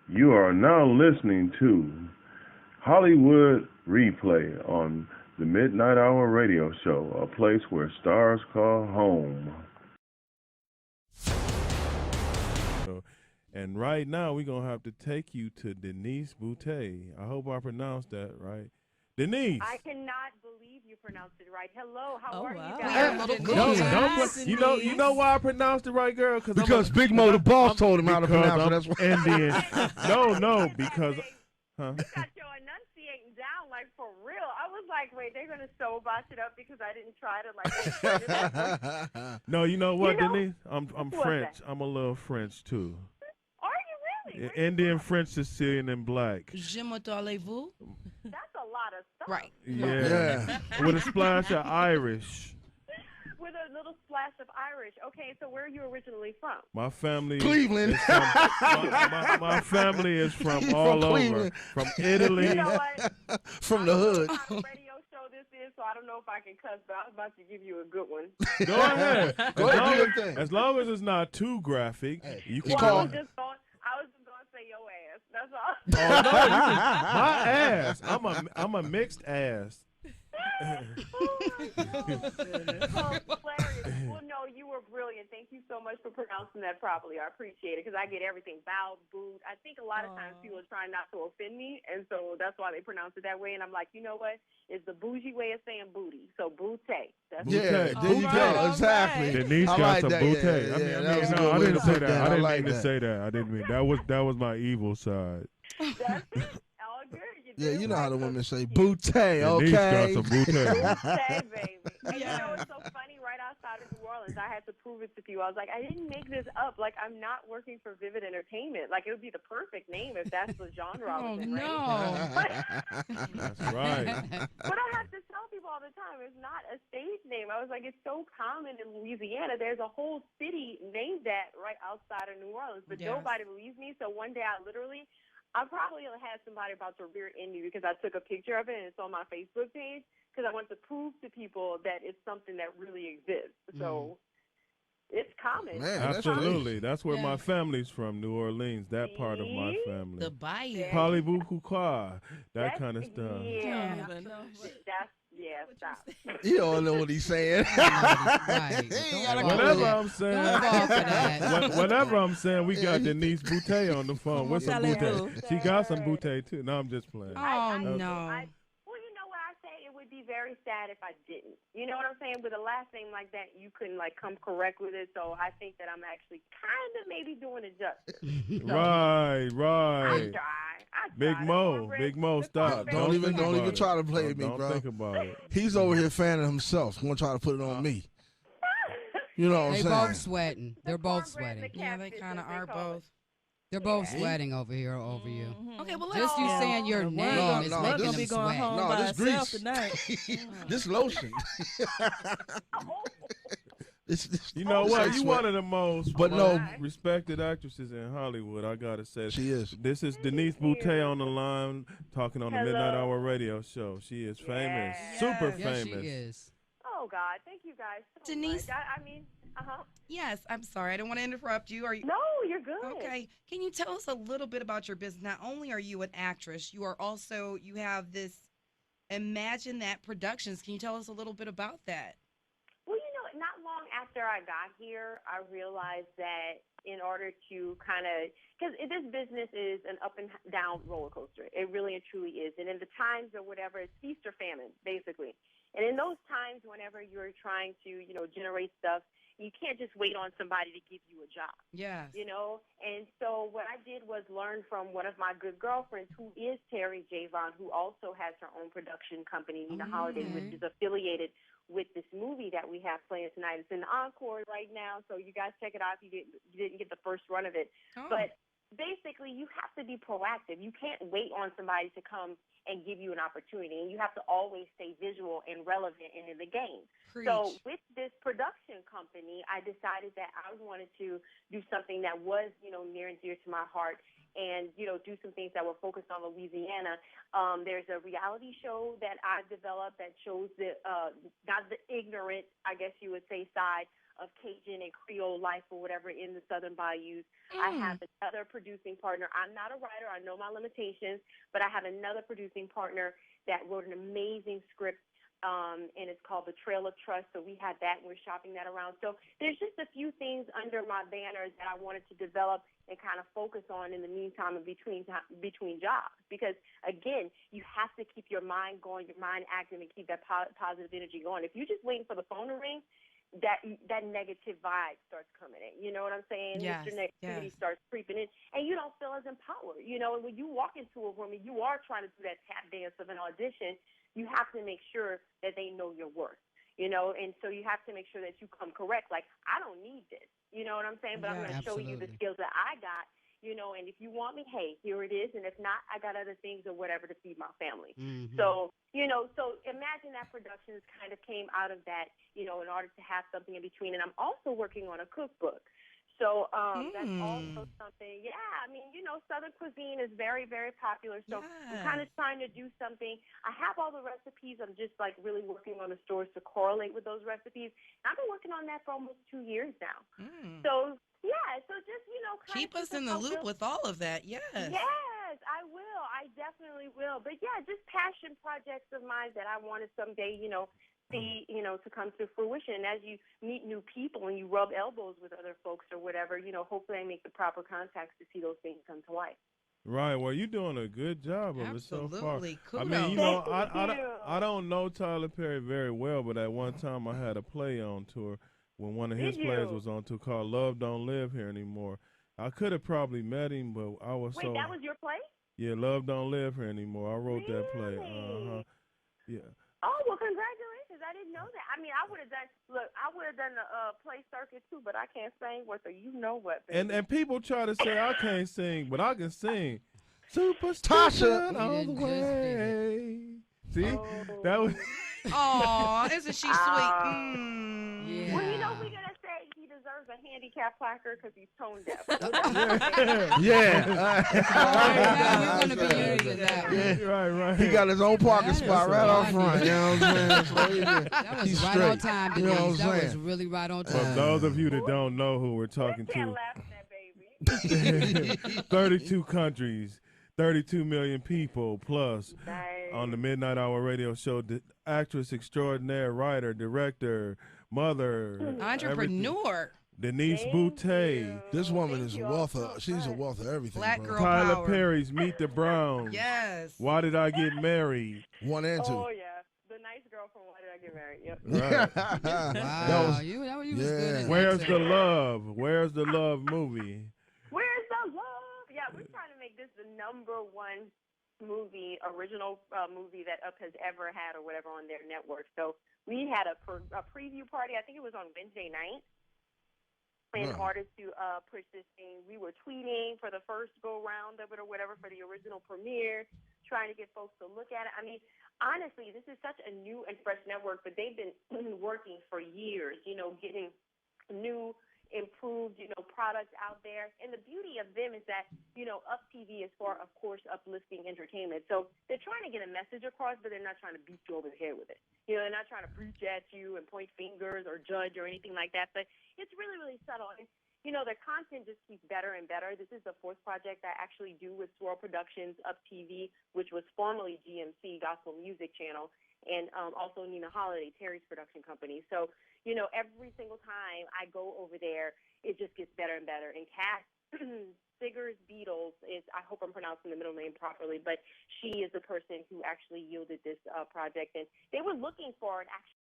You are now listening to Hollywood Replay on the Midnight Hour Radio Show, a place where stars call home. And right now, we're going to have to take you to Denise Boutte. I hope I pronounced that right. Denise. I cannot believe you pronounced it right. Hello, how are wow. you guys? You know why I pronounced it right, girl? Because Big Mo, the boss, told him how to pronounce it. That's why. Indian. No, because... Huh? You got your enunciating down, like, for real. I was like, wait, they're going to so botch it up because I didn't try to, like... No, you know what, Denise? I'm What's French. that? I'm a little French, too. Are you really? Indian, French, Sicilian, and black. Je m'attendez-vous? That's a lot of stuff. Right. Yeah. With a splash of Irish. With a little splash of Irish. Okay, so where are you originally from? My family... Cleveland. Is from, my family is from all over. Cleveland. From Italy. You know what? From the hood. I don't know what kind of radio show this is, so I don't know if I can cuss, but I was about to give you a good one. Go ahead. Go ahead, do your thing. As long as it's not too graphic, you can Well, call I was it. just going to say your ass. That's all. Oh, no, my ass. I'm a mixed ass. Hilarious. Well, no, you were brilliant. Thank you so much for pronouncing that properly. I appreciate it because I get everything bow, boot. I think a lot of times people are trying not to offend me, and so that's why they pronounce it that way. And I'm like, you know what? It's the bougie way of saying booty. So booty. That's Yeah, Boutte. there you go. All Exactly. Denise I got like some that. boutte. Yeah, I mean, that was a no, good I way didn't to say put that. that. I I didn't like mean to that. say that. I didn't mean that was my evil side. That's it. All good. Yeah, you know how the women say Booty. boutte, Denise got okay? some boutte. Say, baby. And you know what's so funny? Right outside of New Orleans, I had to prove it to people. I was like, I didn't make this up. Like, I'm not working for Vivid Entertainment. Like, it would be the perfect name if that's the genre I Oh, was in, no. right? That's right. But I have to tell people all the time, it's not a stage name. I was like, it's so common in Louisiana. There's a whole city named that right outside of New Orleans, but Yes. nobody believes me. So one day I probably had somebody about to rear end me because I took a picture of it and it's on my Facebook page because I want to prove to people that it's something that really exists. So it's common. Man, that's Absolutely. That's where my Yeah. family's from, New Orleans, that part of my See? family. The bayou. Parlez-vous quoi? That That's- kind of stuff. Yeah. Yeah. Stop. You don't know what he's saying. Right. He Don't gotta fall for Whatever that. I'm saying, Don't fall for that. whatever I'm saying, we got Denise Boutte on the phone. What's some Comment Boutte? She got some Boutte too. No, I'm just playing. Oh, I- no. Well, you know what I say? It would be very sad if I didn't. You know what I'm saying? With a last name like that, you couldn't like come correct with it. So I think that I'm actually kind of maybe doing it justice. Right. I try. Big Mo, stop. Don't even about try it. to play me, Don't bro. think about it. He's over here fanning himself. Gonna try to put it on me. You know what They I'm both saying? sweating. They're both sweating. Yeah, they kind of are both. They're both sweating over here over you. Okay, well, Just you saying your No, name is no, making this- them be going sweat. home No, by this herself grease. tonight. This lotion. This- You know what? You sweat. one of the most But no- respected actresses in Hollywood. I gotta say, She is. This is Denise Boutte on the line, talking on the Hello. Midnight Hour radio show. She is famous, Yes. super Yes, she famous. is. Oh God, thank you guys so Denise? much. I mean, Yes, I'm sorry. I don't want to interrupt you. Are you? No, you're good. Okay. Can you tell us a little bit about your business? Not only are you an actress, you have this Imagine That Productions. Can you tell us a little bit about that? Well, not long after I got here, I realized that in order to kind of, because this business is an up and down roller coaster. It really and truly is. And in the times or whatever, it's feast or famine, basically. And in those times, whenever you're trying to, generate stuff, you can't just wait on somebody to give you a job. Yes. And so what I did was learn from one of my good girlfriends, who is Terry Javon, who also has her own production company, Nina Holiday, which is affiliated with this movie that we have playing tonight. It's in the encore right now, so you guys check it out if you didn't get the first run of it. Oh. But basically, you have to be proactive. You can't wait on somebody to come and give you an opportunity, and you have to always stay visual and relevant and in the game. Preach. So with this production company, I decided that I wanted to do something that was, near and dear to my heart, and, do some things that were focused on Louisiana. There's a reality show that I developed that shows the not the ignorant, I guess you would say, side of Cajun and Creole life or whatever in the Southern Bayous. I have another producing partner. I'm not a writer. I know my limitations, but I have another producing partner that wrote an amazing script, and it's called The Trail of Trust. So we had that, and we're shopping that around. So there's just a few things under my banners that I wanted to develop and kind of focus on in the meantime and between jobs. Because, again, you have to keep your mind going, your mind active, and keep that positive energy going. If you're just waiting for the phone to ring, that negative vibe starts coming in. You know what I'm saying? Yes, Mr. Negativity starts creeping in, and you don't feel as empowered. You know, and when you walk into a room and you are trying to do that tap dance of an audition, you have to make sure that they know your worth. You know, and so you have to make sure that you come correct. Like, I don't need this. You know what I'm saying? But I'm going to show you the skills that I got. You know, and if you want me, hey, here it is. And if not, I got other things or whatever to feed my family. So, you know, so imagine that Productions kind of came out of that, you know, in order to have something in between. And I'm also working on a cookbook. So that's also something. Yeah, I mean, you know, Southern cuisine is very, very popular. So I'm kind of trying to do something. I have all the recipes. I'm just, like, really working on the stores to correlate with those recipes. I've been working on that for almost 2 years now. So, yeah, so just, you know, kind keep us in the loop with all of that. Yes. Yes, I will. I definitely will. But, yeah, just passion projects of mine that I wanted someday, you know, see, you know, to come to fruition. As you meet new people and you rub elbows with other folks or whatever, you know, hopefully I make the proper contacts to see those things come to life. Right. Well, you're doing a good job of it so far. Kudos. I mean, you know, I don't know Tyler Perry very well, but at one time I had a play on tour when one of his plays was on tour called Love Don't Live Here Anymore. I could have probably met him, but I was Wait, that was your play? Yeah, Love Don't Live Here Anymore. I wrote that play. Yeah. Oh, well, congratulations. I didn't know that. I mean, I would have done the play circuit too, but I can't sing worth a you know what, baby. And people try to say I can't sing, but I can sing. Tasha all the way. See? That was Oh, isn't she sweet? Yeah. Well, you know, we're going to say he deserves a handicap placard because he's tone deaf. Yeah. We're going to be using that one. Right. He got his own parking spot right out front. You know what I'm saying? That was He's right straight. on time, You know what I'm Denise. That was saying? really right on For time. those of you that don't know who we're talking Can't to, laugh at that, baby. 32 countries, 32 million people plus Nice. on the Midnight Hour radio show, actress extraordinaire, writer, director, mother, Entrepreneur. Denise Boutte. This woman is a wealth of, she's a wealth of everything, Black bro. girl Tyler power. Perry's Meet the Browns. Yes. Why Did I Get Married? 1 and 2. Oh, yeah. The nice girl from Why Did I Get Married? Yep. Right. Wow. You was good in that, Where's too. the love? Where's the love movie? Where's the love? Yeah, we're trying to make this the #1 movie, original movie that Up has ever had or whatever on their network. So we had a preview party. I think it was on Wednesday night. In order to push this thing, we were tweeting for the first go-round of it or whatever for the original premiere, trying to get folks to look at it. I mean, honestly, this is such a new and fresh network, but they've been working for years, you know, getting new, improved, you know, products out there. And the beauty of them is that, you know, Up TV is for, of course, uplifting entertainment. So they're trying to get a message across, but they're not trying to beat you over the head with it. You know, they're not trying to preach at you and point fingers or judge or anything like that. But it's really, really subtle. And, you know, their content just keeps better and better. This is the 4th project I actually do with Swirl Productions, Up TV, which was formerly GMC, Gospel Music Channel, and also Nina Holiday, Terry's production company. So, you know, every single time I go over there, it just gets better and better. And Cass Siggers Beatles is, I hope I'm pronouncing the middle name properly, but she is the person who actually yielded this project. And they were looking for an actual